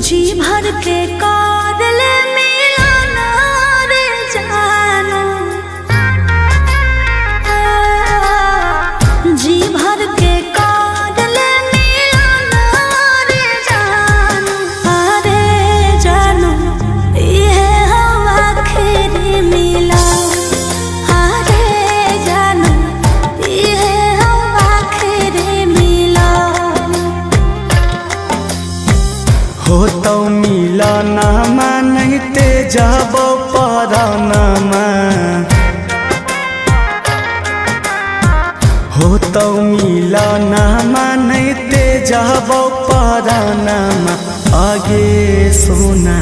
जी भर के कादल मिलाना रे जानो, जी भर के कादल मिलाना रे जानो, अरे जानो ये हम आखिरी मिला, अरे जानो ये हम आखिरी मिला। हो तो मिलनमा नहीं ते जब परानमा, हो तो मिलनमा नहीं ते जब परानमा, आगे सोना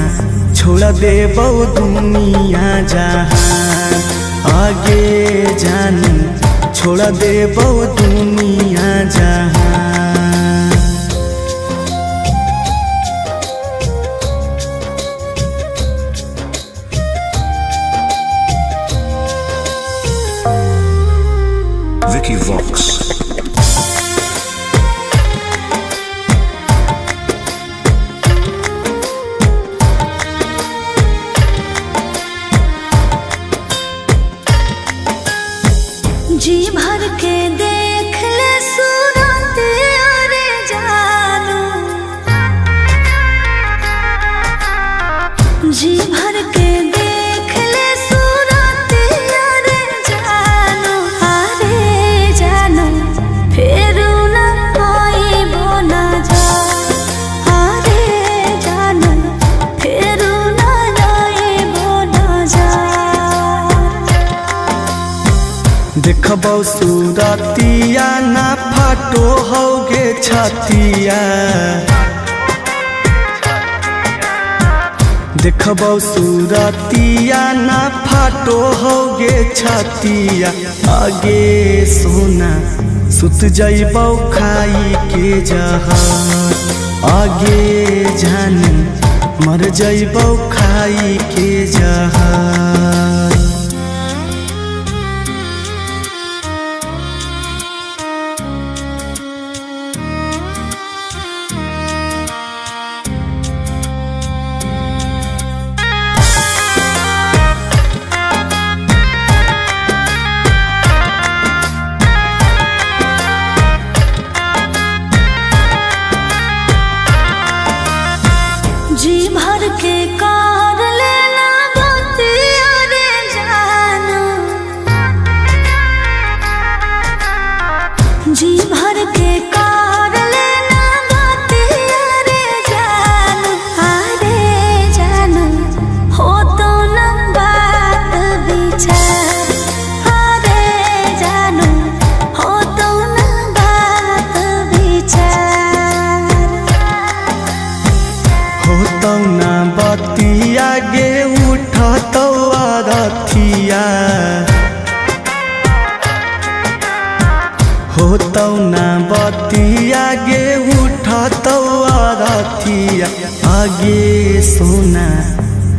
छोड़ देबो दुनिया जहान, आगे जानू छोड़ देबो दुनिया जहान। Vicky Vox. जी भर के देख ले सूरत अरे जानो, जी भर के देख ले सूरत अरे जानो, अरे जानो फिर न आइबो न जा, अरे जानो फिर न आइबो न जा। देखबो सूरतिया ना फाटो होगे छतिया, देखबो सूरतिया ना फाटो होगे छतिया, आगे सोना सुत जइबो खाई के जहान, आगे जानू मर जइबो खाई के जहान। जी भर के कार लेना बतिया रे जानो, जी भर के कार लेना बतिया रे जानो, अरे जानो हो तो न बात विचार, अरे जानो हो तो न बात विचार। हो तो ना बतिया गे उठतो रथिया, हो तो ना बतिया गे उठतो रथिया, आगे सोना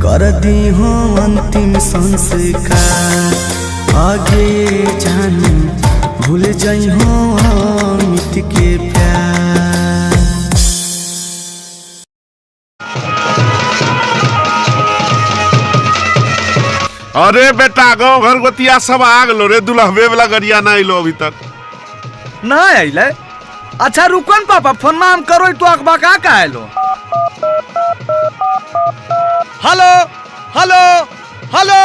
कर दी हो अंतिम संस्कार, आगे जानू भूल जाइ हो अमित के प्यार। अरे बेटा गाँव घर गोतिया सब आ गलो रे, दुल्हवे वाला गरिया ना आइलो अभी तक। ना आइले? अच्छा रुकन पापा फोन में हम करो तो अखबा का आइलो। हेलो हेलो हेलो,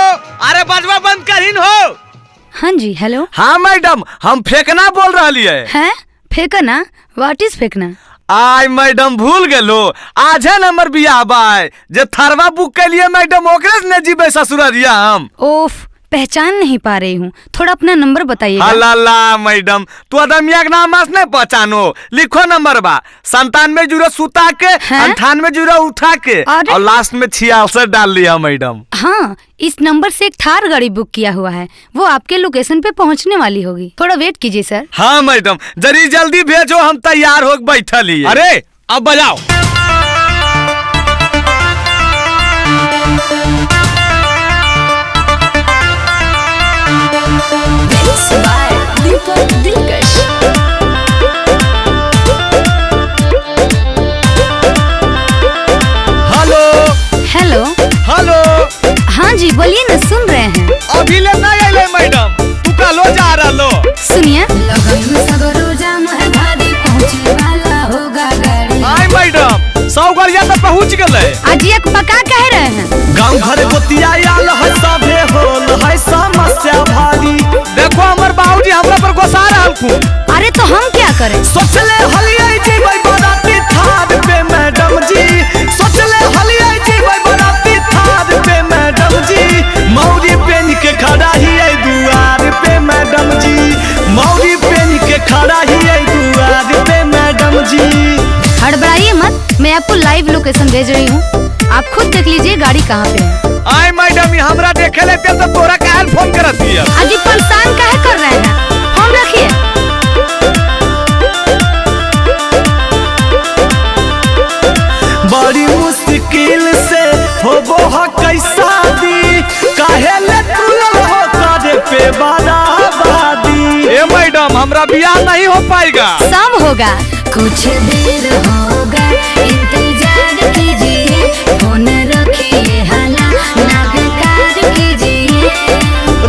अरे बजवा बंद करीन हो। हाँ जी हेलो। हाँ मैडम हम फेंकना बोल रही है। फेंकना? व्हाट इज फेंकना? आय मैडम भूल गेलो, आज है नंबर बियाह बाय जे थरवा बुक के लिए मैडम ओकरे ने जीबे ससुररिया हम। ओफ पहचान नहीं पा रही हूँ, थोड़ा अपना नंबर बताइएगा। अल्लाह मैडम तू अदमिया के नाम नहीं पहचानो, लिखो नंबर बा 97 सुता के 98 उठा के और लास्ट में 66 डाल लिया मैडम। हाँ इस नंबर से एक थार गाड़ी बुक किया हुआ है, वो आपके लोकेशन पे पहुँचने वाली होगी, थोड़ा वेट कीजिए सर। हाँ मैडम जरी जल्दी भेजो, हम तैयार हो बैठल ही। अरे अब बजाओ। बढ़िया तो पहुँच गए। अजिया पका कह रहे हैं। गाँव घर गोतिया आल है सभे होल है समस्या भारी। देखो हमर बाबूजी हमरा पर गुस्सा रहलखुन। अरे तो हम क्या करें? सोचले हलियै जीबै बराती थार पे मैडम जी। सोचले हलियै जीबै बराती थार पे मैडम जी। मौरी पेन के खड़ा हियै दुआर पे मैडम जी। मौरी पेन के खड़ा हियै दुआर पे मैडम जी। हड़बड़ाइए मत, मैं आपको लाइव लोकेशन भेज रही हूँ, आप खुद देख लीजिए गाड़ी कहाँ पे है। आय मैडम हमरा देखे लेते तो तोरा काहे फोन करत दिया? अजी परेशान काहे कर रहे हैं? फोन रखिए। बड़ी मुश्किल से होबो ह कैसा दी। काहे ले तुलल हो करे पे बराबादी। ए मैडम हमरा बियाह नहीं हो पाएगा। सब होगा, कुछ देर होगा इंतजार कीजिए, फोन रखिए हाला ना बेकार कीजिए।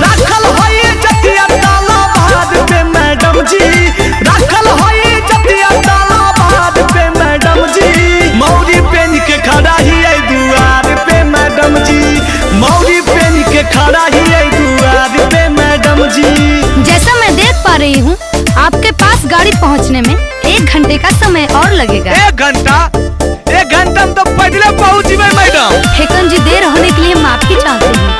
रखल होई जतिया ताला बाद पे मैडम जी। रखल होई जतिया ताला बाद पे मैडम जी। मौरी पेन के खड़ा हियै दुआर पे मैडम जी। मौरी पेन के खड़ा हियै दुआर पे मैडम जी। जैसा मैं देख पा रही हूँ आपके पास गाड़ी पहुँचने में 1 घंटे का समय और लगेगा। 1 घंटा? 1 घंटा में तो पहले पहुँच गए मैडम। हेकन जी देर होने के लिए माफी चाहते हैं।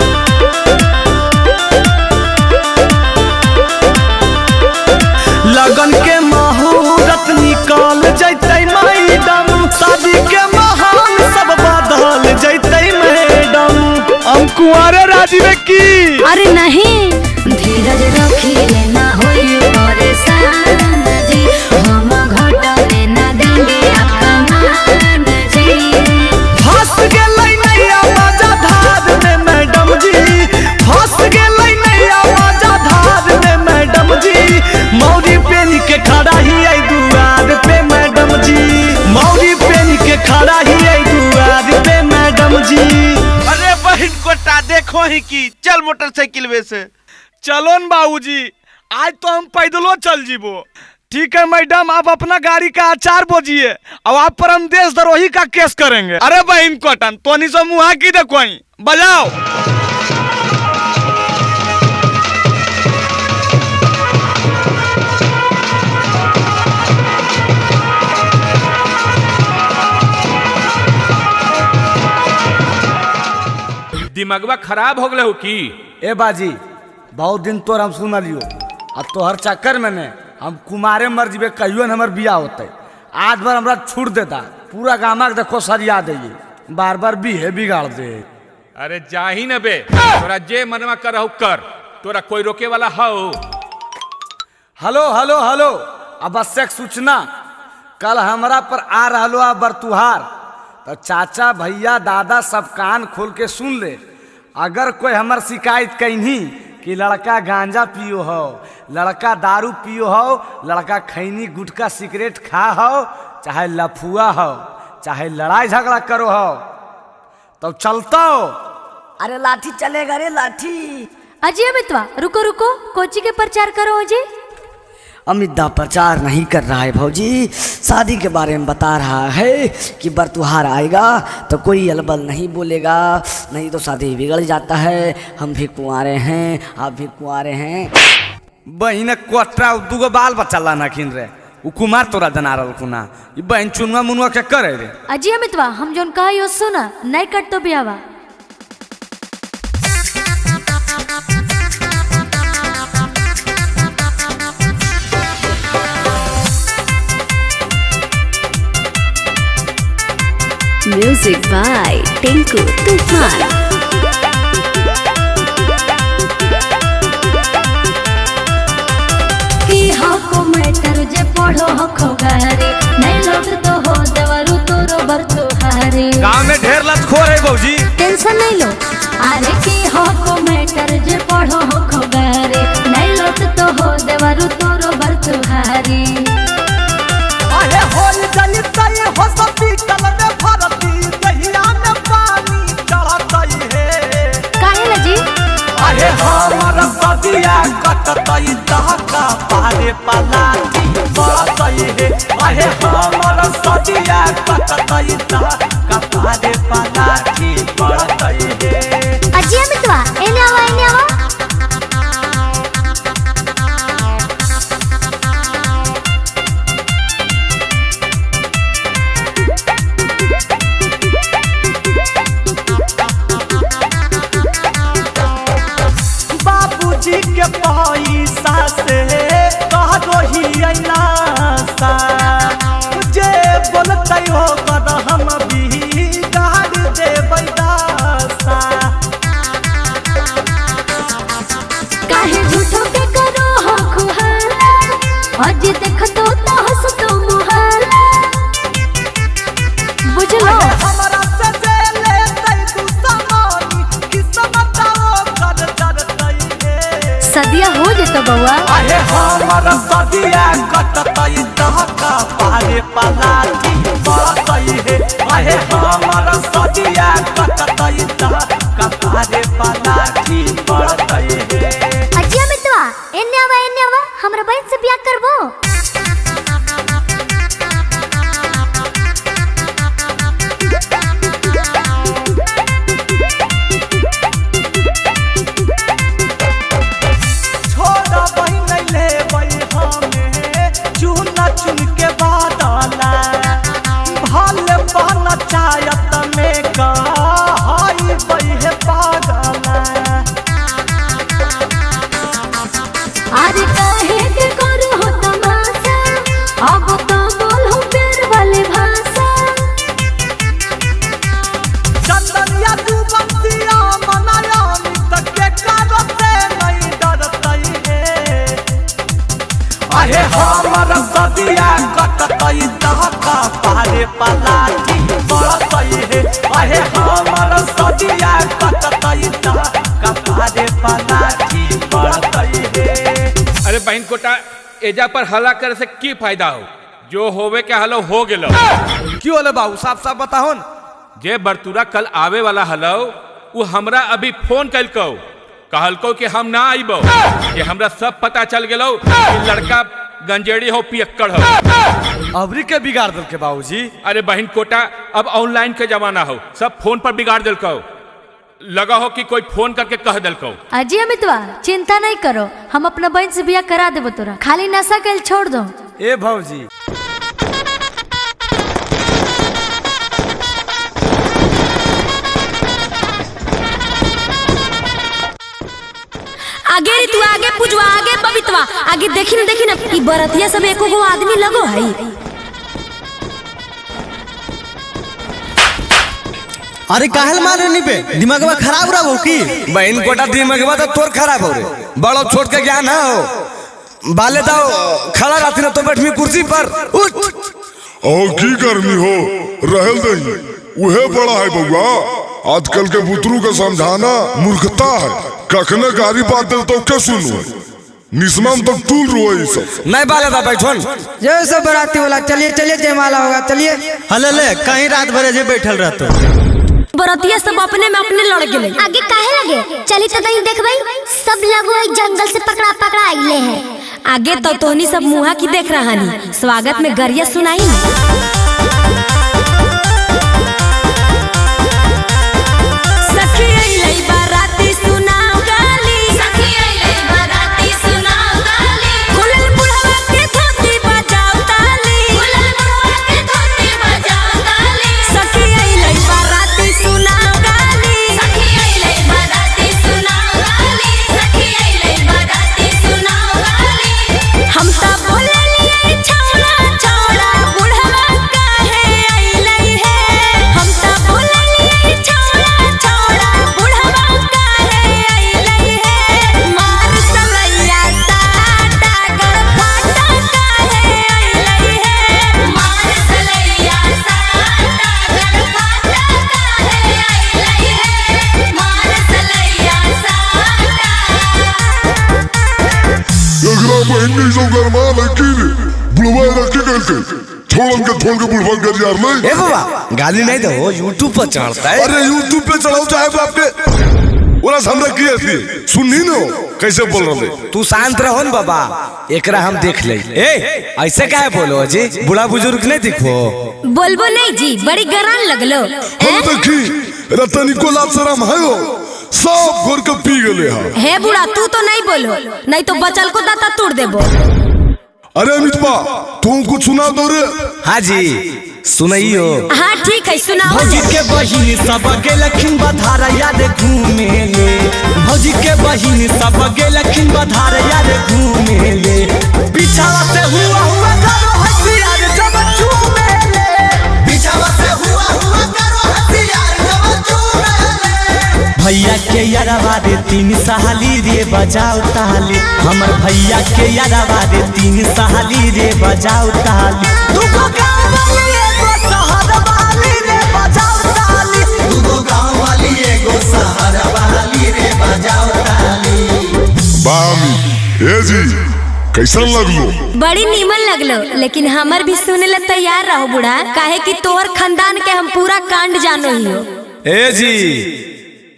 लगन के मुहूर्त निकाल जैतै मैडम। शादी के महान सब बदल जैतै मैडम। हम कुंवारे राजी में की। अरे नहीं, धीरज रखिए ना होइए परेशान जी, हम घटने ना देंगे आपका मान जी। फंस गेलै नैया मजा धार में मैडम जी। फंस गेलै नैया मजा धार में मैडम जी। मौरी पेन के खड़ा हियै दुआर पे मैडम जी। मौरी पेन के खड़ा हियै दुआर पे मैडम जी। अरे बहन कोटा देखो ही की चल मोटरसाइकिल में से। चलो न बाबूजी, आज तो हम पैदलो चल जीबो। ठीक है मैडम, आप अपना गाड़ी का आचार बोझिए, अब आप पर हम देशद्रोही का केस करेंगे। अरे बहन कोटन तोनी से मुहा की देखो बजाओ। दिमागवा खराब हो गए हो की? ए बाजी बहुत दिन तोर हम सुनलियो आ तोहर चक्कर में ने हम कुमारे मर जीबे कहियो न हमर बियाह होते। आज भर हमरा छूट देता, पूरा गामा के देखो सरिया दे। बार बार बिहे बिगाड़ दे। अरे जाही न बे, तोरा जे मनवा करहु कर, तोरा कोई रोके वाला हो? हेलो हेलो हेलो, आवश्यक सूचना, कल हमरा पर आ रहलो आ बरतुहार। तो चाचा भैया दादा सब कान खोल के सुन ले। अगर कोई हमर शिकायत कहीं कि लड़का गांजा पियो हो, लड़का दारू पियो हो, लड़का खैनी गुटखा सिगरेट खा हो, चाहे लफुआ हो, चाहे लड़ाई झगड़ा करो हो, तो चलता हो। अरे लाठी चलेगा रे लाठी। अजय अमितवा रुको रुको, कोची के प्रचार करो अजय। अमिता प्रचार नहीं कर रहा है भौजी, शादी के बारे में बता रहा है कि बरतुहार आएगा तो कोई अलबल नहीं बोलेगा, नहीं तो शादी बिगड़ जाता है। हम भी कुंवारे हैं, आप भी कुंवारे हैं। बहन कोटरा दूगो बाल बच्चा लाना किन रे, उ कुमार तोरा जना रहा खुना। बहन चुनवा मुनवा क्या करे रे? अजय अमितवा हम जोन कहा यो सुना, नहीं कट तो बियावा। म्यूजिक बाय टिंकू तूफान। की हको मैटर जे पढ़ो हको गारे, नहीं लोग तो हो देवरु तोरो बरतुहारे। गाँव में ढेर लत खो रहे भौजी, टेंशन नहीं लो। अरे की हको मैटर जे पढ़ो हको गारे, नहीं लोग तो हो देवरु तोरो बरतुहारे। अरे होल जलतई हॉस्पिटल में भर्ती, दहिया में पानी चढ़तई है। काहे ना जी? अरे हमर सदिया कटतई दहका पारे पलाती बढ़तई है। अरे हम हमर सदिया कटतई त कपारे पलाठी पड़तई हे। अजिया मितवा एने आवा एने आवा। बाबूजी के पैसा से कह दो ही ऐनासा जे बोलते हो कर हम भी गाड़ देबै दासा। काहे झूठो के करो हो खुहाला आज देख तो हंस तो मुहाला बुझलो। हमरा से जे लेतै तू समानी किस्मत कर डरतई हे। सदिया हो जेतो बउआ। अहे हमर सदिया कटतई त कपारे पलाठी पड़तई हे। अहे हमर सदिया कटतई त कपारे पलाठी पड़तई हे। अजिया मितवा एने आवा हमरा बहन से ब्याह करबो। छोड़ा बहिन लेबै हमे चुन चुन के बादला भले बन चायत में कहाई बहे पागला। अरे काहे के करो हो तमाशा अब तो बोलो प्यार वाले भाषा। चंदनिया तू बंसिया मनाया मित के करते नहीं डरतई हे। अहे हमर सदिया कटतई त कपारे पलाठी पड़तई हे। अहे हमर सदिया कटतई त कपारे पलाठी पड़तई हे। अरे बहन कोटा एजा पर हल्ला करे से की फायदा हो, जो होवे के हलो हो गेलो। क्यों होले बाबू साफ साफ बताओ न। जे बरतुरा कल आवे वाला हलो वो हमरा अभी फोन कलको कहलको कि हम ना आइबो कि हमरा सब पता चल गेलो कि लड़का गंजेड़ी हो पियक्कड़ हो। अबरी के बिगाड़ दल के बाबूजी। अरे बहन कोटा अब ऑनलाइन के जमाना हो, सब फोन पर बिगाड़ दिलको। लगा हो कि कोई फोन करके कह दिलको। अजिया मितवा चिंता नहीं करो हम अपना बहन से ब्याह करा देबो तोरा। खाली नशा कैल छोड़ दो। ए भौजी आगे रे तू आगे पूजवा आगे पवित्रवा आगे देखी ना ई बरतिया सब एको गो आदमी लगो है। अरे काहल मारे नी पे दिमागवा खराब रहा हो की। बहन कोटा दिमागवा तो तोर खराब हो रे। बड़ो छोट के ज्ञान ना हो बाले दाओ खड़ा रहती ना तो बैठमी कुर्सी पर उठ। और की गर्मी हो रहल दही उहे बड़ा है बउआ। आजकल के बुतरू के समझाना मूर्खता है। कखने गाड़ी बात दे तो क्या सुनू निस्मम तक तूल रोए सब नहीं बाले दा बैठन। ये सब बराती वाला चलिए चलिए जयमाला होगा चलिए। हले ले कहीं रात भर जे बैठल रहतो। बरतिया सब अपने में अपने लड़ गेले। आगे काहे लगे चली तो नहीं देखबै सब लोग एक जंगल से पकड़ा आइले हैं। आगे तो तोहनी सब मुहा की देख रहानी स्वागत में गरिया सुनाई। सखी अइलै बाराती सुनाओ गाली। सखी अइलै बाराती सुनाओ गाली। खुलल बुढ़वा के धोती बजाओ ताली। खुलल बुढ़वा के धोती बजाओ ताली। सखी अइलै बाराती सुनाओ गाली। सखी अइलै बाराती सुनाओ गाली। सखी अइलै बाराती सुनाओ गाली। हम त बोललिए छौड़ा छौड़ा बुढ़वा काहे अइलै हे। हम त बोललिए छौड़ा छौड़ा बुढ़वा काहे अइलै हे। मार सलैया साटा गड़फाटा काहे अइलै हे। मार सलैया साटा गड़फाटा काहे अइलै हे। मार सलैया साटा। एकरा बहन के सब गरमा लकी रे बुलवा रखे करके छोड़न के छोड़ के बुलवा कर यार ले। ए बाबा गाली नहीं दो यूट्यूब पर चढ़ता है। अरे यूट्यूब पे चढ़ाओ चाहे बाप के ओरा हमरा किए थी सुननी नो कैसे बोल रहे। तू शांत रहो न बाबा, एकरा हम देख ले। ए ऐसे काहे बोलो जी, बूढ़ा बुजुर्ग नहीं दिखो। बोलबो नहीं जी, बड़ी गरान लगलो। हम देखी रतनी को लाभ शरम है हो, सब घोर के पी गले हे बूढ़ा तू तो नहीं बोलो, नहीं तो बचल को दाता तोड़ देबो। अरे अमितपा तुम कुछ सुना दो रे। हाँ जी सुनाइयो। हाँ ठीक है सुनाओ। भौजी के बहिन सब गेलखिन बधार याद घूमे ले, भौजी के बहिन सब गेलखिन बधार याद घूमे ले, पिछावा से हुआ करो हथियार जब चूमे ले, पिछावा से हुआ करो हथियार जब चूमे ले। भैया के यारवा रे 3 साली रे बजाओ ताली, हमर भैया के यारवा रे 3 साली रे बजाओ ताली, दुगो गाँव वाली एगो शहर वाली रे बजाओ ताली, दुगो गाँव वाली एगो शहर वाली रे बजाओ ताली। बामी ए जी कैसन लगलो? बड़ी नीमन लगलो, लेकिन हमर भी सुने ला तैयार रहो बूढ़ा, काहे कि तोहर खानदान के हम पूरा कांड जानो हियो। ए जी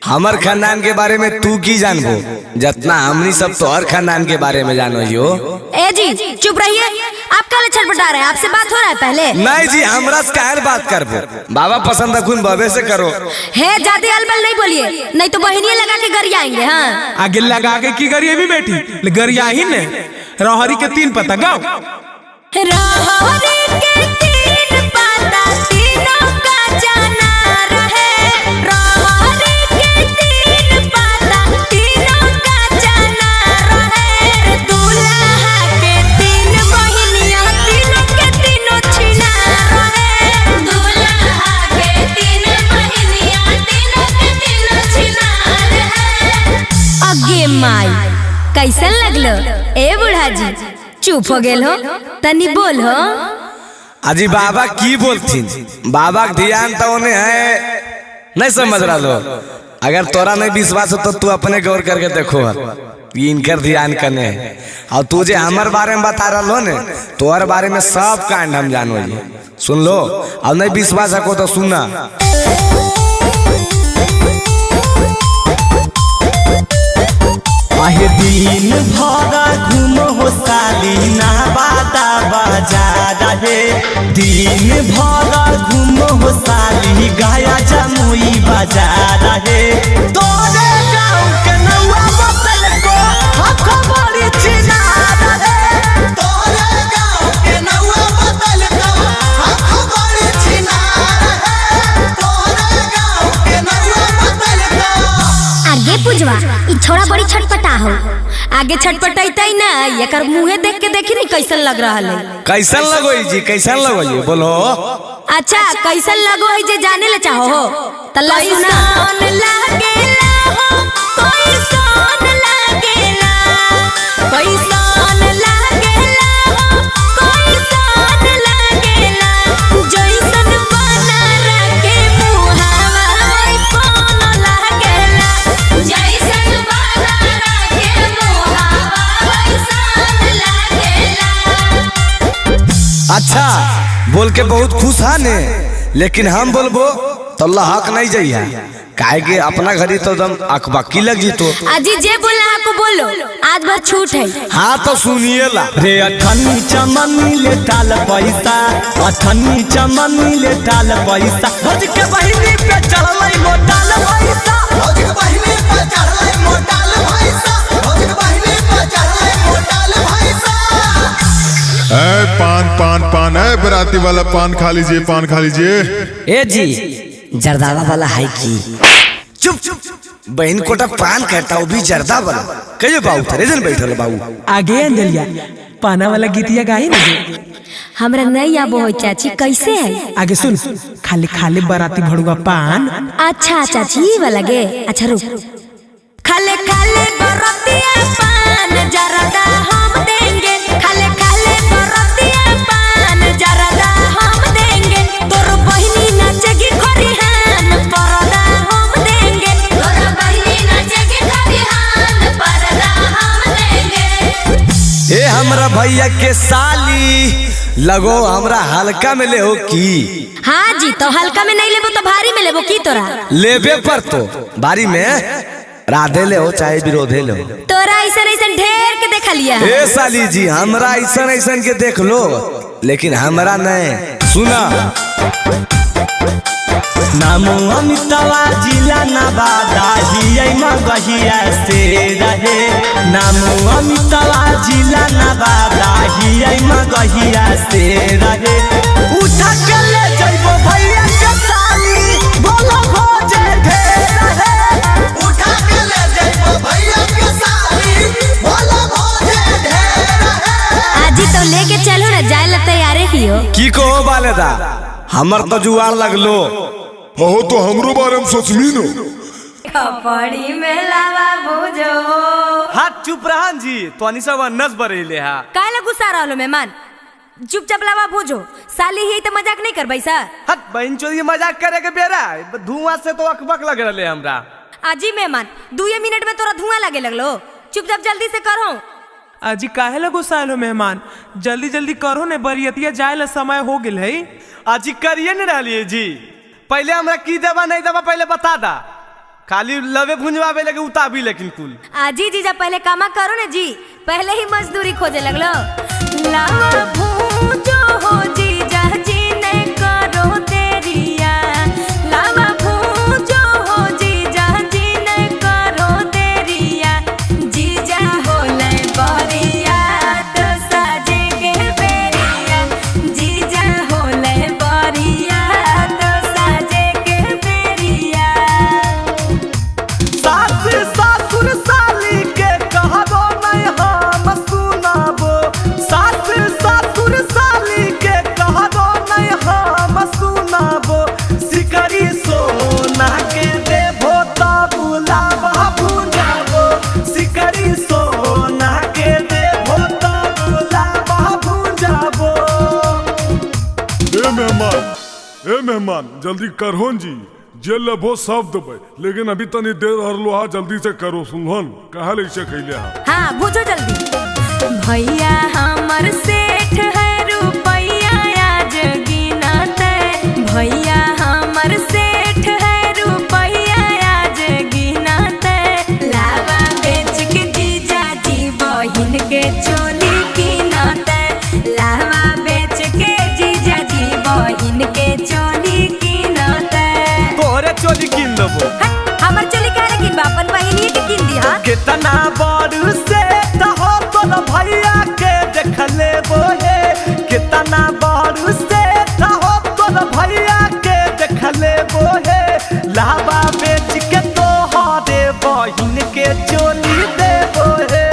हमर खानदान के बारे में तू की जानबो, जितना हमनी सब तोहर खानदान के बारे में जानो हियो। ए जी चुप रहिए, आप काले छटपटा रहे हैं, आपसे बात हो रहा है पहले। नहीं जी हमरा से काहे बात करबो, बाबा पसंद रखून बाबे से करो। है ज्यादा अलबल नहीं बोलिए, नहीं तो बहनिया लगा के गरिया आएंगे। हाँ आगे लगा के की गरिया भी बैठी गरिया ही ने। रहरी के 3 पत्ता गाओ। रहरी के 3 पत्ता तीनों का जाना रहे, रहरी के 3 पत्ता तीनों का जाना रहे, दूल्हा के 3 बहिनिया तीनों के तीनों छिना रहे, दूल्हा के 3 बहिनिया तीनों के तीनों छिना रहे। अगे माई कैसन लगलो ए बूढ़ा जी, चुप हो गेल हो, तनी बोल हो। अजी बाबा की बोलथिन, बाबा के ध्यान तो उन्हें है नहीं समझ रहा लो। अगर तोरा नहीं विश्वास हो तो तू अपने गौर करके देखो, इनकर ध्यान करने है। और तू जे हमारे बारे में बता रहा लो ने, तोहर बारे में सब कांड हम जानो ये सुन लो। और नहीं विश्वास रखो तो सुनना। आहे दिन भर घूमो हो साली ना बाता बाजार रे, दिन भर घूमो हो साली गाया जमुई बाजार रे, तोरे गाँव के नौआ बतल को हक बड़ी छिनार रे, तोरे गाँव के नौआ बतल को हक बड़ी छिनार रे, तोरे गाँव के नौआ बतल को। आगे पुजवा ई छोड़ा बड़ी छटपटा हो, आगे छटपटाई ना, एकर मुंहे देख के देखी नहीं कैसन लग रहा है। कैसन लगो जी, कैसन लगो ये बोलो। अच्छा कैसन लगो है जे जाने ले चाहो हो, तल्ला सुना। लागेला हो कैसन लागेला, कैसन लागेला हो कैसन लागेला, जैसन बना रखे मुहावा वैसन लागेला, जैसन बना रखे मुहावा वैसन लागेला। अच्छा बोल के बहुत खुश है ने, लेकिन हम बोलबो तो अल्लाह हक नहीं जाइए, काहे के अपना घरी तो दम अकबकी लग जी। तो अजी जे बोला आपको बोलो, आज भर छूट है। हाँ तो सुनिए ला रे अठन्नी चमनी ले टाल पैसा, अठन्नी चमनी ले टाल पैसा, भौज के बहिनी पे चढ़लै मोटाल पैसा, भौज के बहिनी पे चढ़लै मोटाल पैसा, भौज के बहिनी पे चढ़लै मोटाल पैसा। ए पान पान पान है बराती वाला पान खा लीजिए, पान खा लीजिए। ए जी जर्दावा वाला है की? चुप चुप, बहन कोटा पान कहता वो भी जर्दा वाला कहियो बाबू थरे जन बैठल बाबू। आगे अंजलिया पाना वाला गीतिया गाई ना। हमरा नहीं आबो हो चाची, कैसे है? आगे सुन, खाली खाली बराती भड़ुआ पान। अच्छा चाची वाला गे, अच्छा रुक। खाले खाले बरातिया पान जरदा हम देंगे, खाले खाले बरातिया पान जरदा हम देंगे, तोर बहिनी नाचेगी खरिहान परदा हम देंगे, तोर बहिनी नाचेगी खरिहान परदा हम देंगे। ए हमरा भैया के साली लगो हमरा हल्का में ले हो की? हाँ जी, तो हल्का में नहीं लेबो तो भारी में लेबो की तोरा? लेबे पर तो भारी में राधे ले हो चाहे विरोधे ले हो। तोरा ऐसा ऐसा ढेर के देखा लिया है। ए साली जी हमरा ऐसा ऐसा के देख लो, लेकिन हमरा नहीं। सुना नामो अमितवा जिला नवादा हियै मगहिया से रहे। नामो अमितवा जिला नवादा हियै मगहिया से रहे। उठा के ले जइबो भैया के साली बोलो भोजे ढेर रहे। उठा के ले जइबो भैया के साली बोलो भोजे ढेर रहे। आज ही तो लेके चलो ना, जाए ला तैयारे ही हो। की कहो बाले दा हमर तो जुआर लगलो हो तो हमरो बारे में सोचमी नो। कपड़ी में लावा भूजो। हाथ चुप रहन जी, तो अनिसा नस बरेले हा। काहे गुस्सा रहलो मेहमान, चुपचाप लावा भूजो। साली ही तो मजाक नहीं कर भाई सर। हट बहन चोरी मजाक करे के बेरा धुआं से तो अकबक लग रहे हमरा। आजी मेहमान 2 मिनट में तोरा धुआं लगे लगलो, चुपचाप जल्दी से करो। अजी काहे लगो सालो मेहमान, जल्दी जल्दी करो ने, बरियतिया जाए ला समय हो गेल है। आजी करिए नहीं रही जी, पहले हमरा की देवा नहीं देवा पहले बता दा। खाली लवे भुंजवावे लगे उताबी लेकिन कुल। आजी जीजा पहले कामा करो ना जी, पहले ही मजदूरी खोजे लगलो। लावा भूजो हो जीजा जी ने करो देरिया। लावा भूजो हो जीजा जी ने करो देरिया। जीजा हो ले बरिया तो साजे के बेरिया। जीजा हो ले बरिया तो साजे के बेरिया। सास ससुर साली के कहबो नहीं हम सुनाबो। सास ससुर साली के कहबो नहीं हम सुनाबो। सिकरी सोना के देबो त बुलावा भुंजाबो। सिकरी सोना के देबो त बुलावा भुंजाबो। ए मेहमान जल्दी करहोन जी, जे लेबो सब देबै, लेकिन अभी तनी देर हरलो हा, जल्दी से करो। सुनहन कहा ले से खैले हा। हाँ भूजो जल्दी। भैया हमर सेठ है रुपैया आज गिनते। भैया हमर सेठ है रुपैया आज गिनते। लावा बेच के जीजा जी बहिन के चोली गिनते। लावा बेच के जीजा जी बहिन के चोली गिनते। तोरे चोली किन देबो। हमर चोली काहे गिनबा, अपन बहिनी के गिन दिहा। कितना बड़ से हो तोर भैया के देख लेबो हे। कितना बड़ से हो तोर भैया के देख लेबो हे। लावा बेच के तोहरे बहिन के चोली देबो हे।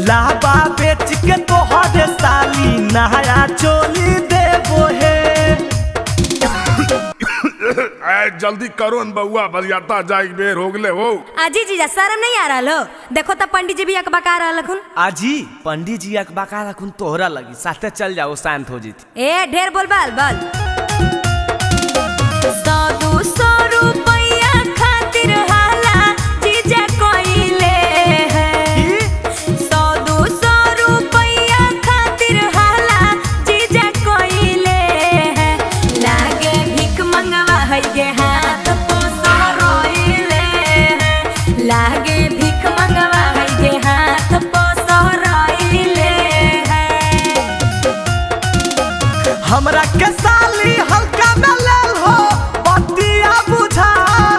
लावा बेच के तोहरे साली नया चोली देबो हे। जल्दी करो न बउआ, बरियाता जाए के बेर हो गले हो। आजी जीजा शर्म नहीं आ रहा लो, देखो तो पंडित जी भी अकबका रहा लखुन। आजी पंडित जी अकबका रखुन तोहरा लगी, साथे चल जाओ शांत हो जीती। ए ढेर बोल बल 100-200 रुपया खातिर हाला जीजा कोइले है। 100-200 रुपया खातिर हाला जीजा कोइले है। लागे भीख मंगवा है गे हाथ पोसरोइले है। लागे भीख मंगवा है गे हाथ पोसरोइले है। हमरा के साली हल्का में लेल हो, बतिया बुझा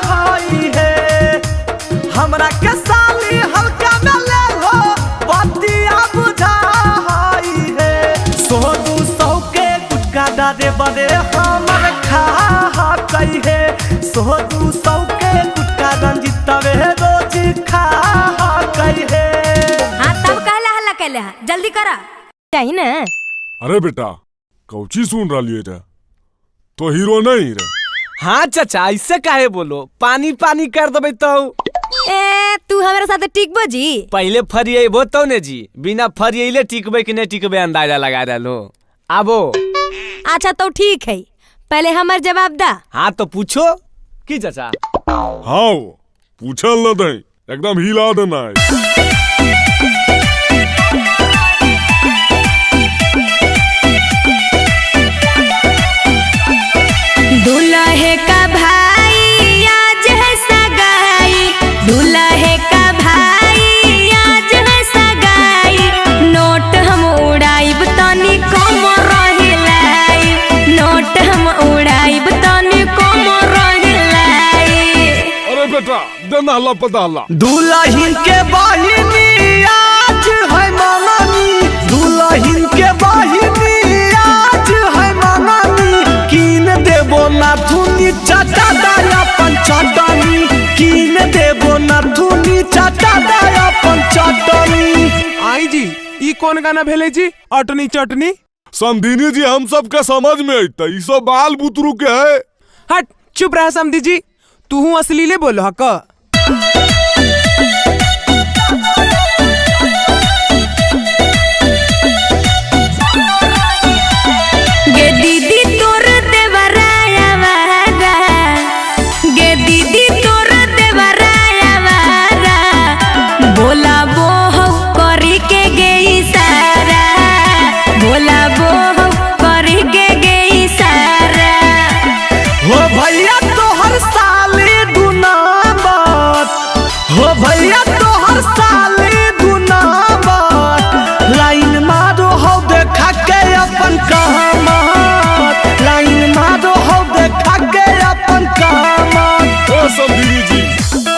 होई है। हमरा के साली हल्का में लेल हो, बतिया बुझा होई है। 100-200 के गुटका डारे बड़े हमर खा कई है। 100-200 के गुटका रंजितवे रोज खा कई है। हाँ तब कहला हल्ला कहले हा, जल्दी करा चाहिए ना। अरे बेटा कौची सुन रही है, तो हीरो नहीं रे। हाँ चाचा ऐसे काहे बोलो, पानी पानी कर देबे तो। ए तू हमारे साथ टिकबो जी। पहले फरिएबो तो ने जी, बिना फरिएले टिकबे कि नहीं टिकबे अंदाजा लगा डालो। आबो। अच्छा तो ठीक है, पहले हमार जवाब दा। हाँ तो पूछो की चाचा। हाँ पूछल न दे, एकदम हिला देना है। दूल्हे का भाई आज है सगाई। दूल्हे का दे नहला पदाला। दुल्हन के बहिनी आज है मंगनी, दुल्हन के बहिनी आज है मंगनी, कीन देबो नाथुनी चाचा अपन चटनी, कीन देबो नाथुनी चाचा अपन चटनी। आई जी ई कौन गाना भेले जी? अटनी चटनी। समधिनी जी हम सब के समझ में अइता, ई सब बाल बुतरू के है। हट चुप रह समधी जी, तू असलीले बोलो हक। गे दीदी तोर देवराया वारा, गे दीदी तोर देवराया वारा, बोला बोह करी के गई सारा, बोला बोह करी के गई सारा। हो भैया तोहर साले दुनामत, हो भैया तोहर साले दुनामत, लाइन मारो हो देखा के अपन कहमत, लाइन मारो हो देखा के अपन कहमत। ओ समधिनी जी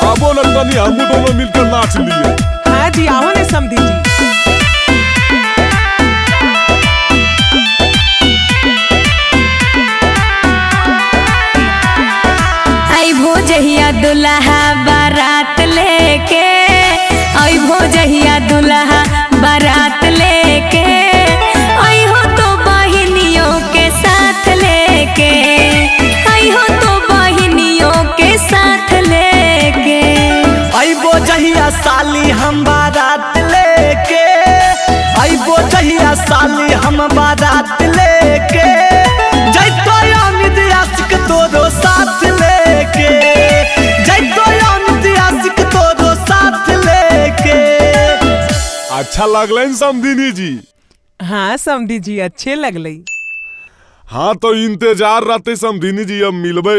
आबो न तनी हम दोनों मिलकर नाच लिए। हाँ जी आओ ने समधी जी। आई भोजहिया दुल्हा बारात लेके, आई भोजहिया दुल्हा बारात लेके, आई हो तो बहिनियों के साथ लेके, आई हो तो बहिनियों के साथ लेके। अइबो जहिया साली हम बारात लेके, अइबो जहिया साली हम बारात लेके, जैतो अमित आशिक तोरो साथ लेके, जैतो अमित आशिक तोरो साथ लेके। अच्छा लगलन समधिनी जी? हाँ समधी जी अच्छे लगलई। हाँ तो इंतजार रहते समधिनी जी, अब मिलबे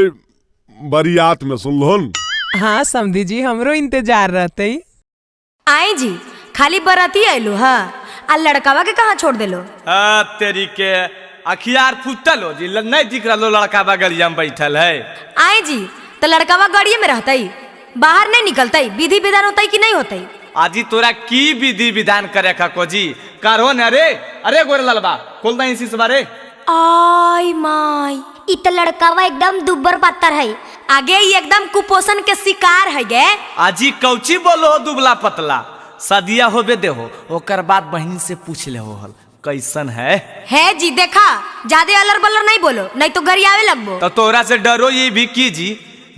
बरियात में, सुनलोन। हाँ समधी जी हमरो इंतजार रहते। आई जी खाली बराती आइलू हा, आ लड़कावा के कहाँ छोड़ देलो? तेरी के अखियार फुटल हो जी, नहीं दिख रहा लड़का बगलिया में बैठल है। आई जी तो लड़कावा गाड़िए में रहतई, बाहर नहीं निकलतई, विधि विधान होतई कि नहीं होतई? आजी तोरा की विधि विधान करे खको जी करो न। अरे अरे गोरे ललबा खोल दई इसी बारे। आई माई इ त लड़कावा एकदम दुब्बर पत्थर है, आगे ही एकदम कुपोषण के शिकार है गे। आजी कौची बोलो दुबला पतला, सदिया होबे दे हो, ओकर बाद बहनी से पूछ ले हो हल कैसन है जी। देखा ज्यादा अलर बलर नहीं बोलो, नहीं तो गरियावे लगबो। तो तोरा से डरो ये भी की जी,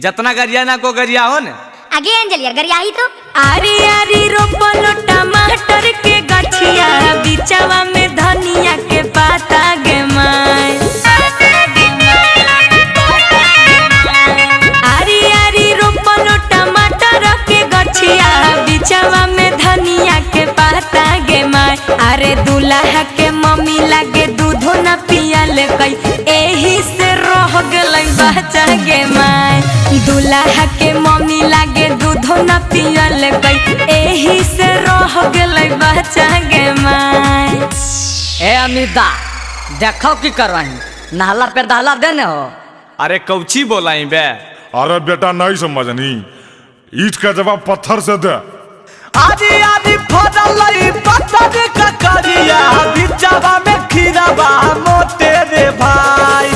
जितना गरिया ना को गरिया हो न। आगे अंजलिया गरियाही तो आरी आरी रोपलो टमाटर के गछिया, बिचवा में धनिया के पाता गे माय। आरी आरी रोपलो टमाटर के गछिया, बिचवा में धनिया के पाता गे माय। अरे दूल्हा के मम्मी लागे दूधो न पियल कई, एही से रह गलै बच्चा गे माय। दूल्हा के मम्मी लागे दूधो न पियल कई, एही से रह गलै बच्चा गे माय। ए अमिता देखो की करवाही, नहला पे दहला देने हो। अरे कौची बोलाई बे? अरे बेटा नहीं समझनी, ईट का जवाब पत्थर से दे। आदि आदि फदलई पत्थर का करिया, बिचवा में खीराबा मोटे रे भाई।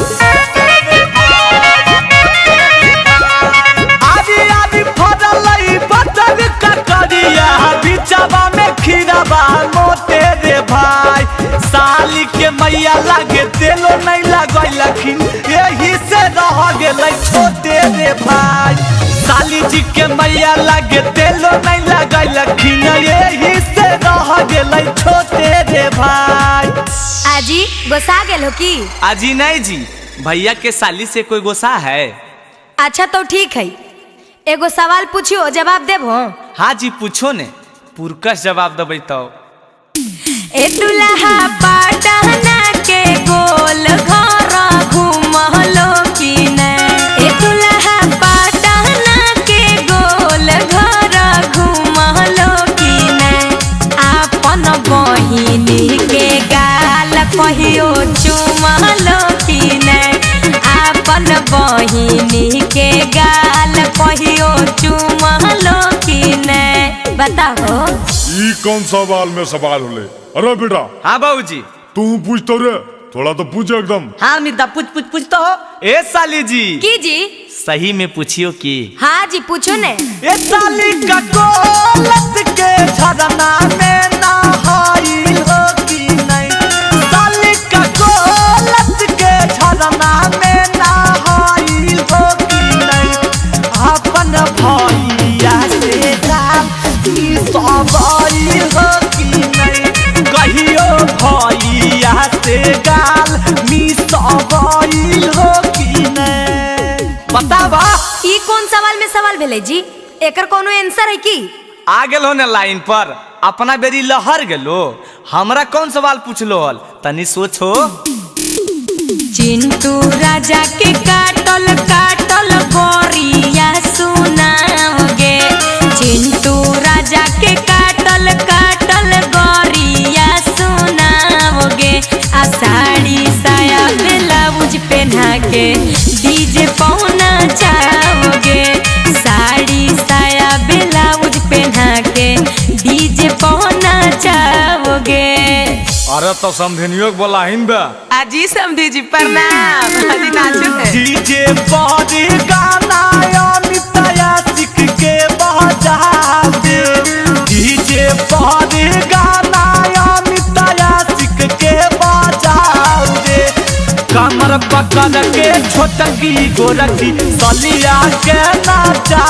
आदि आदि फदलई पत्थर का करिया, बिचवा में खीराबा मोटे रे भाई। साली के मैया लागे तेलो नहीं लगैलखिन, यही से रह गेलै छोटे रे भाई। साली जी के मैया लागे तेलो नहीं लगैलखिन, यही से रह गेलै छोटे रे भाई। आजी गोसा गेल हो की? आजी नहीं जी, भैया के साली से कोई गोसा है? अच्छा तो ठीक है, एगो सवाल पूछियो जवाब देबो। हाँ जी पूछो ने, पुरकस जवाब देबै तो। ए दुल्हा पाटना के गोल घर घूमलो की ने, ए दुल्हा पाटना के गोल घर घूमलो की ने, आपन बहिनी के गाल कहियो चुमलो की ने, आपन अपन बहिनी के गाल कहियो चुमलो कि नहीं बताओ। ई कौन सवाल में सवाल होले? अरे बेटा। हाँ बाबूजी। तू पूछ तो रे, थोड़ा तो पूछ एकदम। हाँ मिर्दा पूछ तो हो। ए साली जी। की जी? सही में पूछियो की। हाँ जी पूछो ने। ए साली का कोलत के झरना में नहाइल हो कि नहीं? साली का कोलत के झरना में नहाइल हो कि नहीं? अपन भैया से जाल की सवाइल हो कि नहीं? कहियो भैया से गाल मी सवाइल हो कि नहीं? बतावा। ई कौन सवाल में सवाल भेले जी? एकर कोनो आंसर है की? आ गेलो ने लाइन पर, अपना बेरी लहर गेलो, हमरा कौन सवाल पूछलो हल? तनी सोचो। चिंटू राजा के काटल काटल गोरिया सुनाओगे। चिंटू राजा के काटल काटल गोरिया सुनाओगे। आ साड़ी साया ब्लाउज पहना के डीजे पहुना चाहोगे। साड़ी साया ब्लाउज पहना के डीजे पहुना चाहोगे। अरे तो समझनियो बोला हिन बे। आजी समधी जी प्रणाम। आजी नाचो ने। डीजे पर गाना अमिताया सीख के बजा दे। डीजे पर गाना अमिताया सीख के बजा दे। कमर पकड़ के छोटकी गोरखी सलिया के नाचा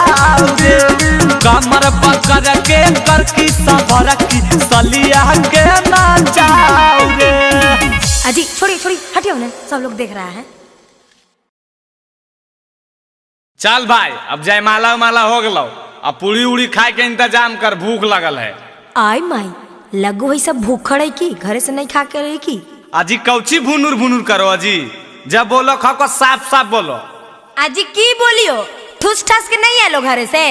दे। कमर पकड़ के करकी सबरकी सलिया के नाचा दे। अजी छोड़ी छोड़ी हटियो ना, सब लोग देख रहा है। चल भाई अब जयमाला माला हो गलो, अब पूरी उड़ी खाए के इंतजाम कर, भूख लगल है। आई माई लगो है सब भूखड़ है की घरे से नहीं खा के रही की? अजी कौची भुनुर भुनुर करो अजी, जब बोलो खाओ को साफ साफ बोलो। अजी की बोलियो? ठूस ठास के नहीं आलो घरे से?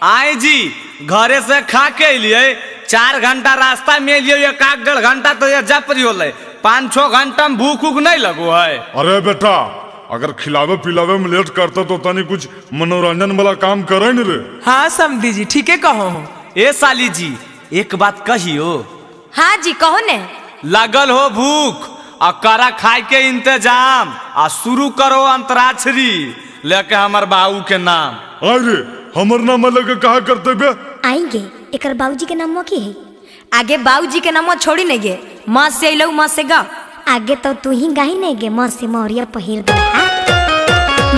आए जी घरे से खा के लिए 4 घंटा रास्ता में लियो, 1-1.5 घंटा तो ये जप रही होले, 5-6 घंटा में भूख उख नहीं लगो है। अरे बेटा अगर खिलावे पिलावे में लेट करता तो तनी कुछ मनोरंजन वाला काम करे न रे। हाँ समधी जी ठीके कहो। ए साली जी एक बात कहियो। हाँ जी कहो ने। लगल हो भूख और करा खाए के इंतजाम, आ शुरू करो अंतराक्षरी लेके हमर बाबू के नाम। अरे हमर नाम लेके कहा करते बे? आएंगे एकर बाबूजी के नाम की है? आगे बाबूजी के नाम छोड़ी नहीं गे, माँ से अलो माँ से गा। आगे तो तू ही गाही नहीं गे, माँ से मौरिया पहिर दे।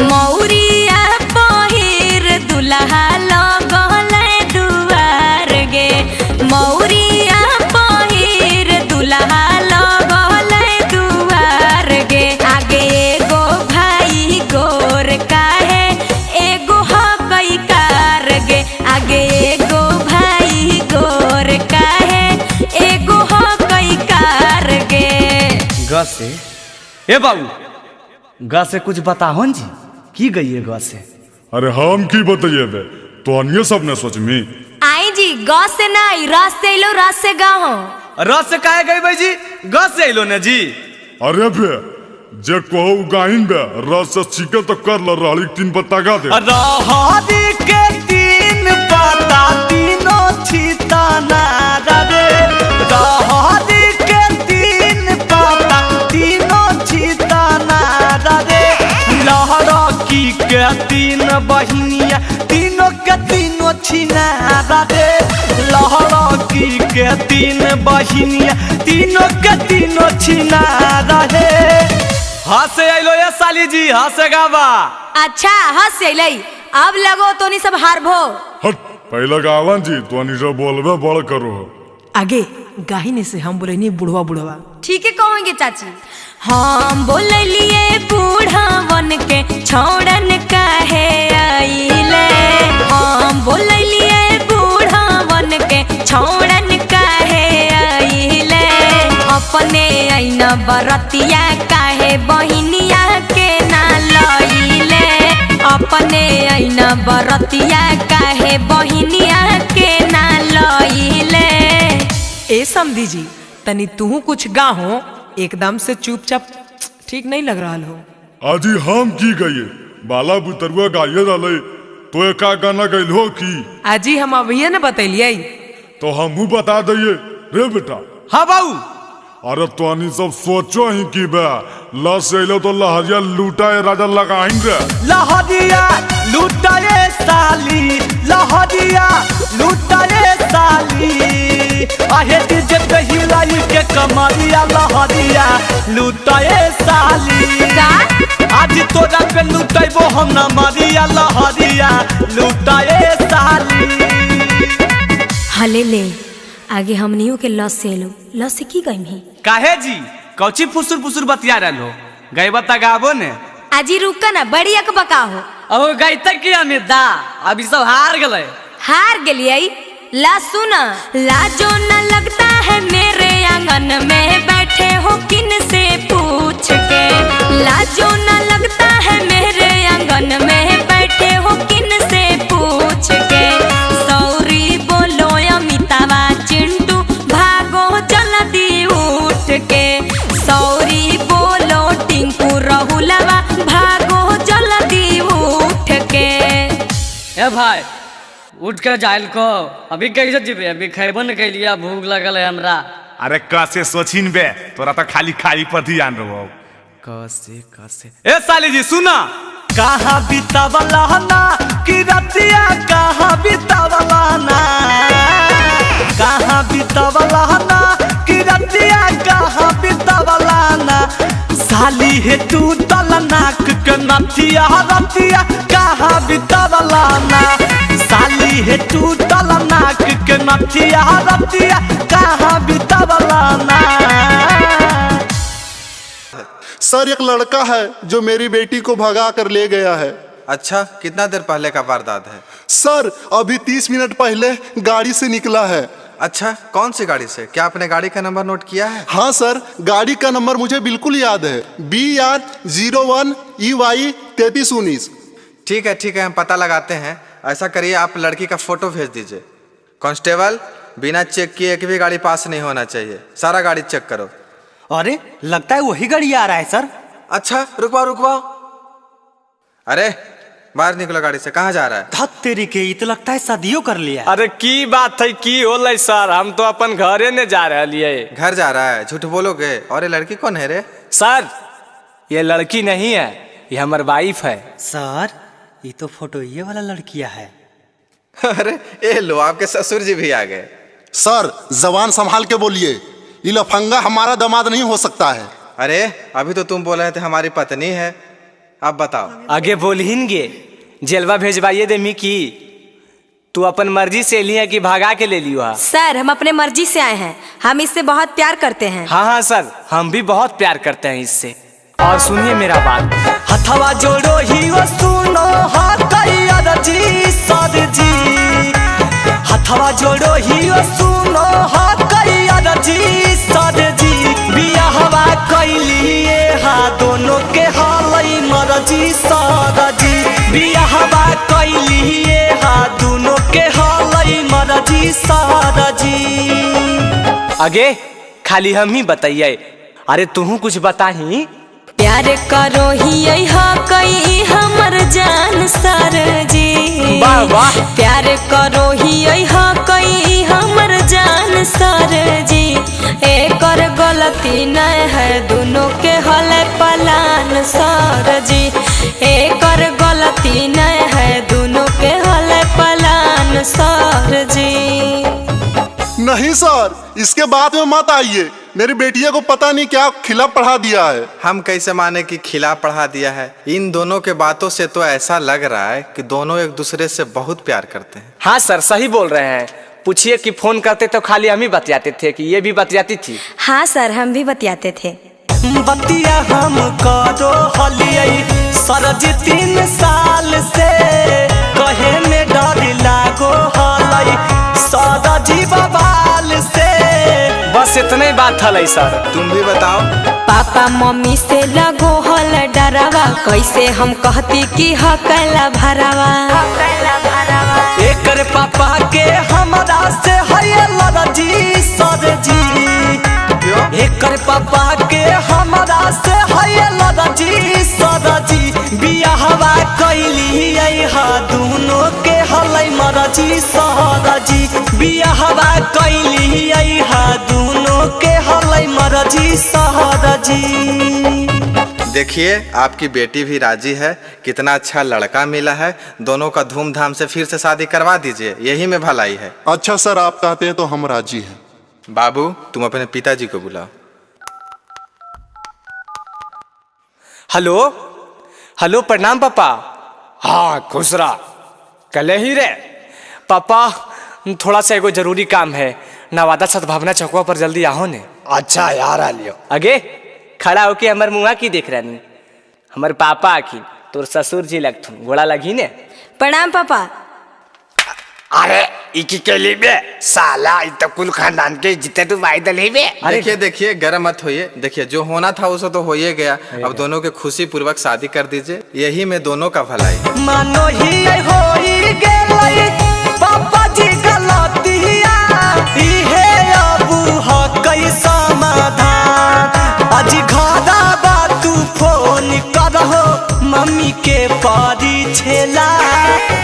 मौरिया पहिर दुल्हा लगले दुआर गे। मौरिया पहिर दुल्हा लगले दुआर गे। आगे एगो भाई गोर काहे एगो हकई कार गे। आगे एगो भाई गोर काहे एगो हकई कार गे। ग से ए बाबू ग से कुछ बताहो जी, की गई है ग से? अरे हम की बताइए बे, तो अन्य सब ने सोच मी। आई जी ग से नहीं रस से लो, रस से गा हो। रस से काहे गई भाई जी? ग से लो ने जी। अरे बे जे कहू गाइन बे रस से छिके तो कर ल, रहली 3 पत्ता गा दे। रहरी के 3 पत्ता तीनों छिताना रे। रहरी के 3 पत्ता तीनों छिताना रे। लहरा की के 3 बहिनिया तीनों के तीनों छिना रे। लहरा की के 3 बहिनिया तीनों के तीनों छिना रे। हंसे अलो ये साली जी, हंसे गावा। अच्छा हंस अलै, अब लगो तो नहीं सब हार भो। हट पहले गावन जी तो अनि जो बोलबे बड़ करो। आगे गाहिने से हम बोले नहीं बुढ़वा बुढ़वा। ठीक है कहोगे चाची। हम बोलिए बूढ़ावन के छोड़न काहे आइले। हम बोलिए बूढ़ावन के छोड़न काहे आइले। अपने आईना बरतिया काहे बहिनिया के ना लइले। अपने आईना बरतिया काहे बहिनिया के ना लइले। ए समधी जी तनी तू कुछ गाहो, एकदम से चुपचाप ठीक नहीं लग रहा हो। आज हम की गए बाला बुतरुआ गाइए डाले तो एक गाना गैल हो की आजी हम अभी न बतैलिए तो हमहू बता दिए रे बेटा। हाँ बाबू। अरे तो सब सोचो ही की बे लस अलो तो लहरिया लूटाए राजा लगाएंगे। लहरिया लूटाए साली लहरिया लूटाए साली आहे डीजे पे हिलाई के कमरिया लहरिया लूटाए साली आज तोरा पे लूटेबो हम ना मरिया लहरिया लूटाए साली। हले ले आगे हमनियों के लस से लो लस से की गई ही काहे जी कौची फुसुर फुसुर बतिया रहो गए बता गाबो ने आजी रुका ना बड़ी अक बका हो अब गई तक की अमिता अभी सब हार गए हार गलिए ला सुना लाजो न लगता है मेरे आंगन में बैठे हो किन से पूछ के लाजो न लगता है मेरे आंगन में बैठे हो किन से पूछ के सॉरी बोलो अमितावा चिंटू भागो जल्दी उठ के सॉरी बोलो टिंकू राहुलवा भागो जल्दी उठ के। ए भाई उठ कर जाइल को अभी कैसे जीवे अभी खैबन के लिए भूख लगल है हमरा। अरे कैसे सोचिन बे तोरा तो खाली खाई पर ध्यान रहो कैसे ए साली जी सुना कहाँ बितावला ना कि रतिया कहाँ बितावला ना कहाँ बितावला ना कि रतिया कहाँ बितावला ना साली है टूटल नाक के नथिया रतिया कहाँ बितावला ना साली है टूटल नाक के नथिया रतिया कहाँ बितावला ना। सर एक लड़का है जो मेरी बेटी को भगा कर ले गया है। अच्छा कितना देर पहले का वारदात है? सर अभी 30 मिनट पहले गाड़ी से निकला है। अच्छा कौन सी गाड़ी से? क्या आपने गाड़ी का नंबर नोट किया है? हाँ सर गाड़ी का नंबर मुझे बिल्कुल याद है BR01 EY 3319। ठीक है हम पता लगाते हैं। ऐसा करिए आप लड़की का फोटो भेज दीजिए। कांस्टेबल बिना चेक किए एक भी गाड़ी पास नहीं होना चाहिए, सारा गाड़ी चेक करो। अरे लगता है वही गाड़ी आ रहा है सर। अच्छा रुकवाओ अरे बाहर निकलो गाड़ी से, कहाँ जा रहा है? धत तेरी के तो लगता है शादियों कर लिया। अरे की बात है की होलै सर हम तो अपन घरे ने जा रहे हैं। घर जा रहा है? झूठ बोलोगे। और ये लड़की कौन है रे? सर ये लड़की नहीं है ये हमारी वाइफ है। सर ये तो फोटो ये वाला लड़किया है। अरे ये लो आपके ससुर जी भी आ गए। सर जबान संभाल के बोलिए, ये लफंगा हमारा दामाद नहीं हो सकता है। अरे अभी तो तुम बोल रहे थे हमारी पत्नी है, अब बताओ। आगे बोलहिनगे जेलवा भेजवाइए दे मिकी, तू अपन मर्जी से लिया कि भागा के ले लियो? सर हम अपने मर्जी से आए हैं, हम इससे बहुत प्यार करते हैं। हाँ सर हम भी बहुत प्यार करते हैं इससे। और सुनिए मेरा बात, हथवा जोड़ो ही वो सुनो जी सर जी, हथवा जोड़ो ही वो सुनो जी सर जी, बियाहवा कैलिए हा दोनों के हालई मरजी सर जी, बियाहवा कैलिए हा दोनों के हालई मरजी सर जी। आगे खाली हम ही बताइए, अरे तू कुछ बताही। प्यार करो ही कई हमर जान सर जी, वाह वाह। प्यार करो ही कई हमर जान सर जी, एकर गलती न है दोनों के हल पलान सर जी, एकर गलती न है दोनों के हल पलान सर जी। नहीं सर इसके बाद में मत आइए, मेरी बेटिया को पता नहीं क्या खिला पढ़ा दिया है। हम कैसे माने कि खिला पढ़ा दिया है? इन दोनों के बातों से तो ऐसा लग रहा है कि दोनों एक दूसरे से बहुत प्यार करते हैं। हाँ सर सही बोल रहे हैं। पूछिए कि फोन करते तो खाली हम ही बतियाते थे कि ये भी बतियाती थी? हाँ सर हम भी बतियाते थे। बतिया हम करो हलियई सरजी 3 साल से, कहे में डर लागो हलई सरजी बवाल से, बस इतने ही बात हलै सर। तुम भी बताओ। पापा मम्मी से लगो हल डरावा, कैसे हम कहती कि हकला भरावा, एकर पापा के हमरा से है लड़जी सर जी, एकर पापा के हमरा से है लड़जी सर बियाहवा कैली हा दोनों के हलै मरजी सहरजी बियाहवा कैली हा दोनों के हलै मरजी सहरजी। देखिए आपकी बेटी भी राजी है, कितना अच्छा लड़का मिला है, दोनों का धूमधाम से फिर से शादी करवा दीजिए, यही में भलाई है। अच्छा सर, आप कहते हैं तो हम राजी हैं। बाबू तुम अपने पिताजी को बुलाओ। हेलो हेलो, प्रणाम पापा। हाँ खुश रहा, कल ही रे पापा, थोड़ा सा एगो जरूरी काम है, नवादा सद्भावना चौकवा पर जल्दी आओ ने। अच्छा यार आ लियो। आगे खड़ा होके हमर मुँह की देख रही, हमर पापा आखी तोर ससुर जी लगथुन, गोड़ा लगी ने। प्रणाम पापा। अरे इकी के लिए बे साला, इत कुल खानदान के जितने तू वाई दल ही बे। देखिए देखिए गर्म मत होइए, देखिए जो होना था उसे तो हो ही गया, अब दोनों के खुशी पूर्वक शादी कर दीजिए, यही में दोनों का भलाई है। मानो ही होई गेलै पापा जी गलतिया, इहे अबू ह कई समाधान। आज घरा बा तू फोन करहो मम्मी के पारी छेला,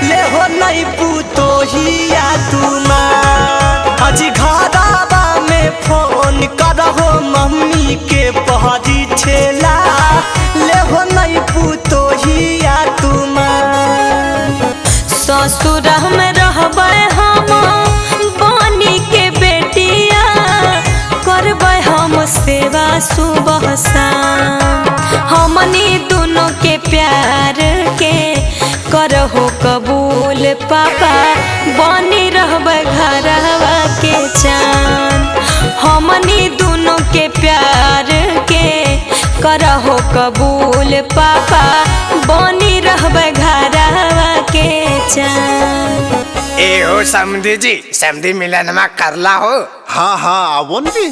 ले हो नहीं पूतो हिया तू माँ। आज घरा बा में फोन करहो मम्मी के पारी छेला, ले हो नहीं पूतो हिया तू माँ। ससुर में रहबै हम बनी के बेटिया, करबै हम सेवा सुबह शाम, हमनी दोनों के प्यार के करहो कबूल पापा, बनी रहबै घरवा के चांद, हमनी दोनों के प्यार के करहो कबूल पापा, बनी रहबै घरवा के चांद। ए हो समधी जी, समधी मिलन में करला हो। हाँ हाँ आवो न जी।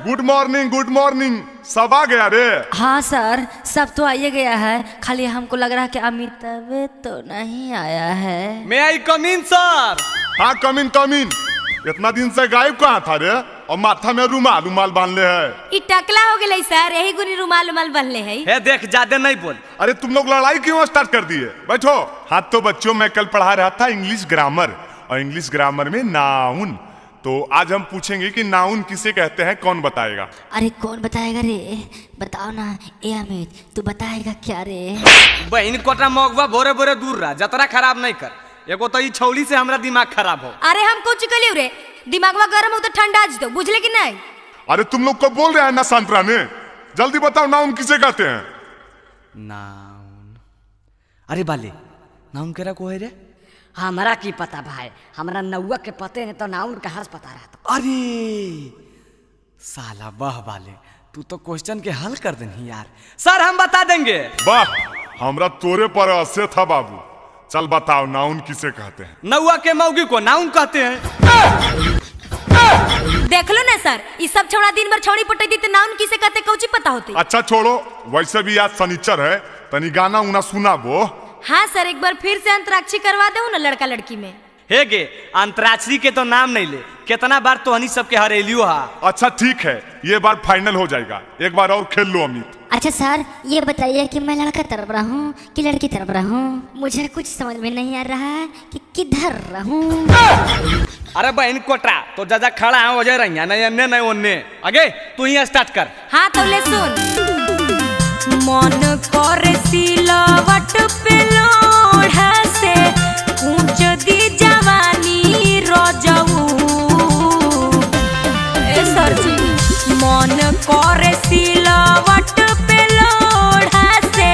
गुड मॉर्निंग गुड मॉर्निंग, सब आ गया रे। हाँ सर, सब तो आइए गया है, खाली हमको लग रहा है कि अमिताभ तो नहीं आया है। मैं आई कम इन सर। हाँ कम इन कम इन। इतना दिन से गायब कहाँ था रे, और माथा में रुमाल रुमाल बांधले है। ई टकला हो गई सर, यही गुनी रुमाल रुमाल बनले है। हे देख ज्यादा नहीं बोल। अरे तुम लोग लड़ाई क्यों स्टार्ट कर दिए, बैठो। हाँ तो बच्चों, मैं कल पढ़ा रहा था इंग्लिश ग्रामर, और इंग्लिश ग्रामर में नाउन, तो आज हम पूछेंगे कि नाउन किसे कहते हैं, कौन बताएगा? अरे कौन बताएगा रे, बताओ ना। ए अमित तू बताएगा क्या रे? बहन कोटा मौगवा भोरे भोरे दूर रहा, जतरा खराब नहीं कर, एगो तो ई छौली से हमरा दिमाग खराब हो। अरे हम कुछ कलियो रे, दिमागवा गर्म हो तो ठंडा आज दो, बुझले कि नहीं? अरे तुम लोग को बोल रहे हैं ना शांत रहने, जल्दी बताओ नाउन किसे कहते हैं? नाउन, अरे बाले नाउन केरा को है रे? हमरा की पता भाई, हमरा नौवा के पते ने तो नाउन का हर्ष पता रहता। अरे साला वाह बाले, तू तो क्वेश्चन के हल कर देनी यार। सर हम बता देंगे। वाह, हमरा तोरे पर आसे था बाबू। चल बताओ नाउन किसे कहते हैं? नौवा के मौगी को नाउन कहते हैं। देख लो ना सर, ये सब छोड़ा दिन भर छौड़ी पटाई दी तो नाउन किसे कहते कौची पता होती। अच्छा छोड़ो, वैसे भी आज शनिचर है, तनी गाना उना सुना वो। हाँ सर, एक बार फिर से अंतराक्षरी करवा दो ना लड़का लड़की में। हे गे, अंतराक्षरी के तो नाम नहीं ले, कितना बार तो हनी सबके हरेलियो हा। अच्छा ठीक है, ये बार फाइनल हो जाएगा, एक बार और खेल लो अमित। अच्छा सर, ये बताइए कि मैं लड़का तरफ रहूं कि लड़की तरफ रहूं? मुझे कुछ समझ में नहीं आ रहा है कि किधर रहूं। अरे बहन कोटा, तो जजा खड़ा है वजह रही, नहीं अन्य नहीं ओन्ने। आगे तू ही स्टार्ट कर। हाँ तो ले सुन। मन कर सिलवट पे लोढ़ा से ऊंच दी जवानी रजऊ। ए सर जी, मन कर सिलवट पे लोढ़ा से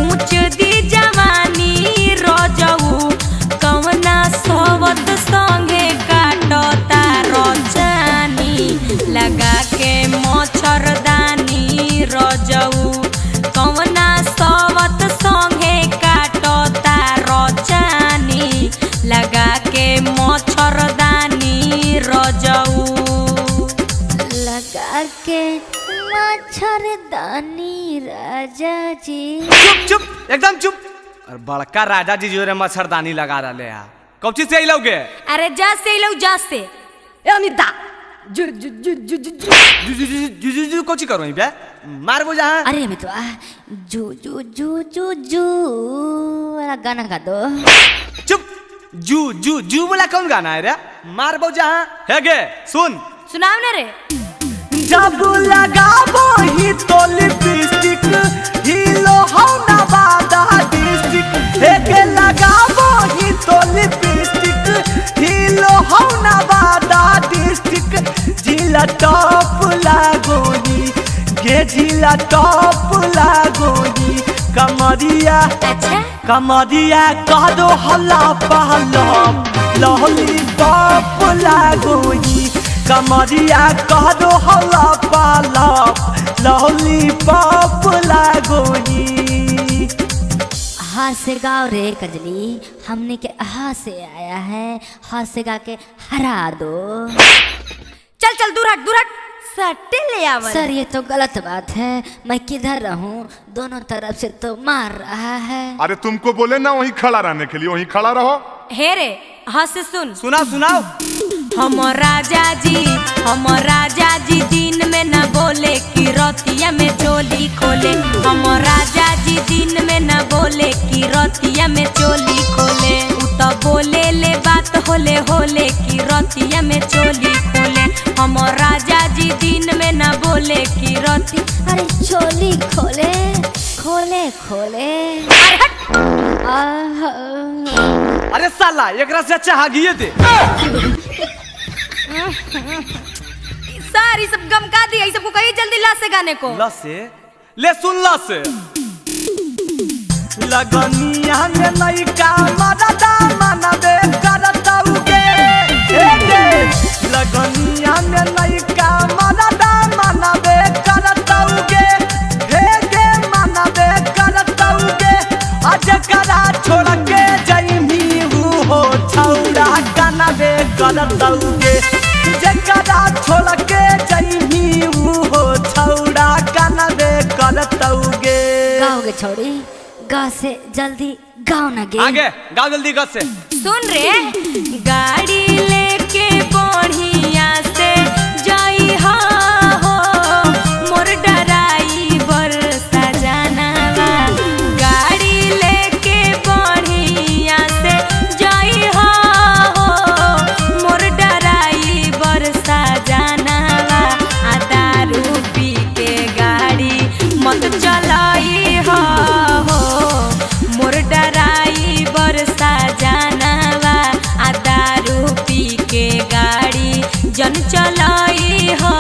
ऊंच दी जवानी रजऊ। कवना सोवत संगे काटता रचानी, लगा के मच्छरदानी रजऊ। कवना सवत संगे काटता रचानी, लगा के मच्छरदानी रजऊ। लगा के मच्छरदानी राजा जी। चुप चुप, एकदम चुप। और बड़का राजा जी जो रे मच्छरदानी लगा रहे हैं, कौची से अइलोगे? अरे जा से लो जा से। ए अमिता जु जु जु जु जु जु जु जु कौची करो बे? मार बो जहां। अरे मैं तो जू जू जू जू जू वाला गाना गा दो। चुप। जू जू जू वाला कौन गाना है रे? मार बो जहां। है गे सुन। सुनाओ ना रे। जब लगाबो ही तो लिपस्टिक हीलो हो नवादा डिस्ट्रिक्ट हेगे लगाबो ही तो लिपस्टिक हीलो हो नवादा डिस्ट्रिक्ट जिला टॉप लागोनी गे जिला टॉप लागोनी कमरिया कमरिया कह दो हल्ला पहला लॉलीपॉप लागोनी कमरिया कह दो हल्ला पाला लॉलीपॉप लागोनी। हाथ से गाओ रे कजली, हमने के हाथ से आया है, हाथ से गा के हरा दो। चल चल दूर हट सट्टे ले आवा। सर ये तो गलत बात है, मैं किधर रहूं? दोनों तरफ से तो मार रहा है। अरे तुमको बोले ना वहीं खड़ा रहने के लिए, वहीं खड़ा रहो। हे रे हाँ से सुन। सुनाओ। हम राजा जी दिन में न बोले कि रतिया में चोली खोले। हम राजा जी दिन में न बोले कि रतिया में चोली खोले। उ तो बोले ले बात होले होले कि रतिया में चोली खोले। हम राजा जी दिन में न बोले कि रति अरे चोली खोले खोले खोले। अरे साला एकरा से अच्छा हागिए दे। सारी सब गम का दिया, सबको कही जल्दी ला से गाने को। ला से ले सुन ला से। लगनिया में लइका मरदा मनबे करतउगे लगनिया में लइका मरदा मनबे करतउगे हे मनबे करतउगे अजकरा छोड़ के जइमी हो छौड़ा कनबे करतउगे जकरा छोड़ के जइमी हो छौड़ा कनबे करतउगे। गाओगे छोड़ी गा से जल्दी गाओ ना गे। आगे गाओ जल्दी गा से। सुन रे गाड़ी लेके बढ़िया से जाई हो मोर डराइवर सजनवा। गाड़ी लेके बढ़िया से जाई हो मोर डराइवर सजनवा। आ दारू पी के गाड़ी मत चलाई हो मोर डराइवर सजनवा। आ दारू पी के गाड़ी जन चलाई हो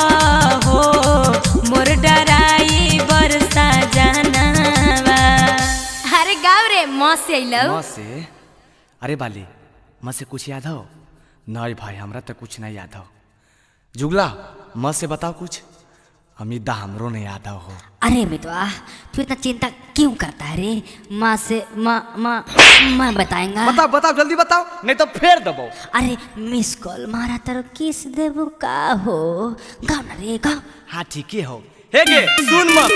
मोर डराइवर सजनवा। अरे गाँव रे माँ से अइलो। माँ से? अरे बाली माँ से कुछ याद हो? नहीं भाई हमरा तो कुछ नहीं याद हो। जुगला माँ से बताओ कुछ। अमिता हमरो नहीं याद हो। अरे मितवा तू इतना चिंता क्यों करता है रे? माँ से माँ बताएंगा। बताओ जल्दी बताओ नहीं तो फेर दबो। अरे मिस कॉल मारा तर किस देबू का हो? गाओ ना रे गाओ। हाँ ठीक है हो। हे गे सुन मत।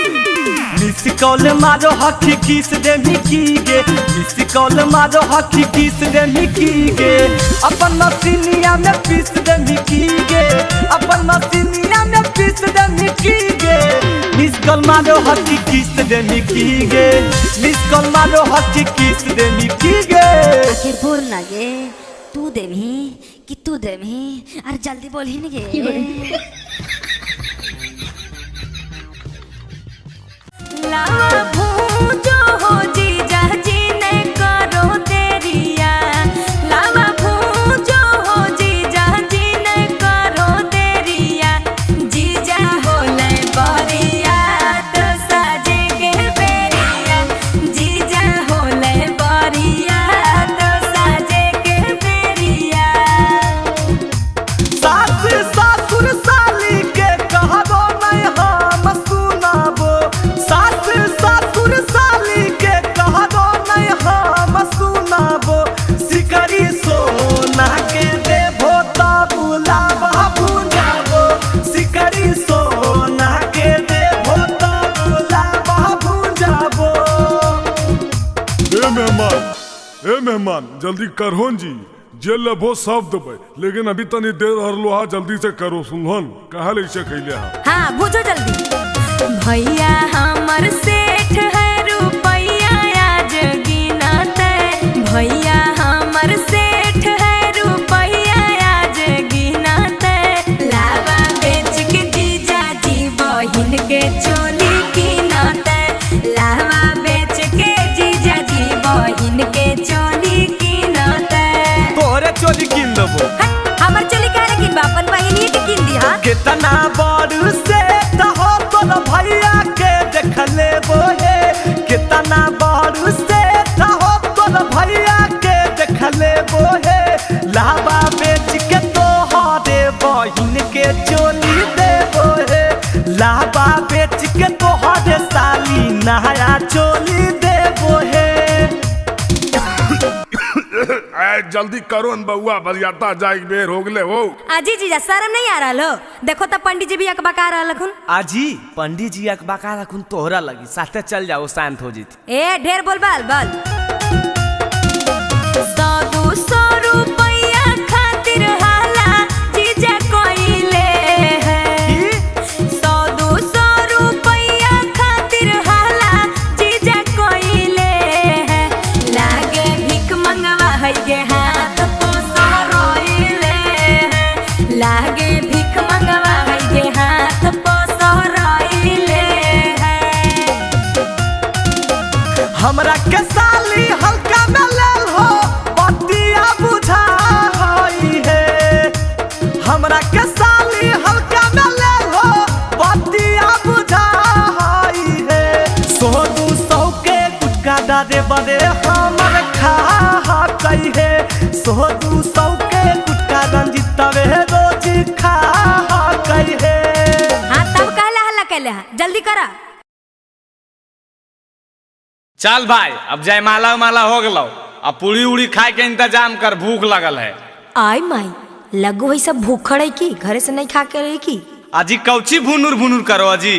मिस कॉल मारो हकी किस दे मिकी गे मिस कॉल मारो हकी किस दे मिकी गे अपन मसीनिया में पीस दे मिकी गे अपन मसीनिया में पीस दे मिकी गे मिस कॉल मारो हकी किस दे मिकी गे मिस कॉल मारो हकी किस दे मिकी गे। आखिर बोल ना गे तू देमी कि तू देमी? अरे जल्दी बोल ही नहीं गे। लावा भूजो हो जीजा जी ने करो देरिया। लावा भूजो हो जीजा जी ने करो देरिया। जीजा होले बरिया तो साजे के बेरिया। जीजा होले बरिया तो साजे के बेरिया। सास सासुर साली के कहबो नहीं हम सुनाबो। सास सासुर साली के कहबो नहीं हम सुनाबो। सिकरी सोना के देबो त बुलावा भुंजाबो। सिकरी सोना के देबो त बुलावा भुंजाबो। ए मेहमान जल्दी करहोन जी जे लेबो सब देबे, लेकिन अभी तनी देर हरलो हा, जल्दी से करो सुनहन, कहा ऐसे कैले हा। हाँ बुझो जल्दी। भैया हमर सेठ है रुपैया आज गिनते, भैया हमर सेठ है रुपैया आज गिनते, लावा बेच के जीजा जी बहिन के चोली गिनते, लावा बेच के जीजा जी बहिन के चोली गिनते। तोरे चोली किन देबो। हमर चोली काहे किनबा, अपन बहिनी के किन दिहा। कितना बड़ से हो तोर भैया के देख लेबो हे, कितना बड़ से हो तोर भैया के देख लेबो हे, लावा बेच के तोहरे बहिन के चोली देबो हे, लावा बेच के तोहरे साली नया चोली देबो हे। जल्दी करो न बउआ, बरियाता जाए बेर हो गले हो। आजी जीजा शर्म नहीं आ रहा हो, देखो तो पंडित जी भी अकबका रहा लखुन। आजी पंडित जी अकबका रखुन तोहरा लगी, साथे चल जाओ शांत हो जीती। ए ढेर बोल बाल बल। 100-200 रुपया खातिर हाला जीजा कोइले है, 100-200 रुपया खातिर हाला जीजा कोइले है, लागे भीख मंगवा है गे हाथ पोसरोइले है, लागे भीख मंगवा है गे हाथ पोसरोइले है। हमरा के साली हल्का में लेल हो, बतिया बुझा होई है, हमरा के साली हल्का में लेल हो, बतिया बुझा होई है, 100-200 के गुटका डारे बड़े हमर खा कई है, 100-200 के गुटका रंजितवे रोज खा कई है। हाँ तब कहला हल्ला कहले हा, जल्दी करा। चल भाई अब जयमाला उमाला हो गलो, अब पूरी उड़ी खाए के इंतजाम कर, भूख लगल है। आई माई लगो है सब भूखड़ है की, घरे से नहीं खा के रही की। अजी कौची भुनुर भुनुर करो अजी,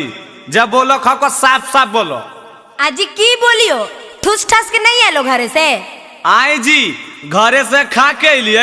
जब बोलो खाओ को साफ साफ बोलो। आजी की बोलियो, ठूस ठास के नहीं आलो घरे से। आए जी घरे से खा के लिए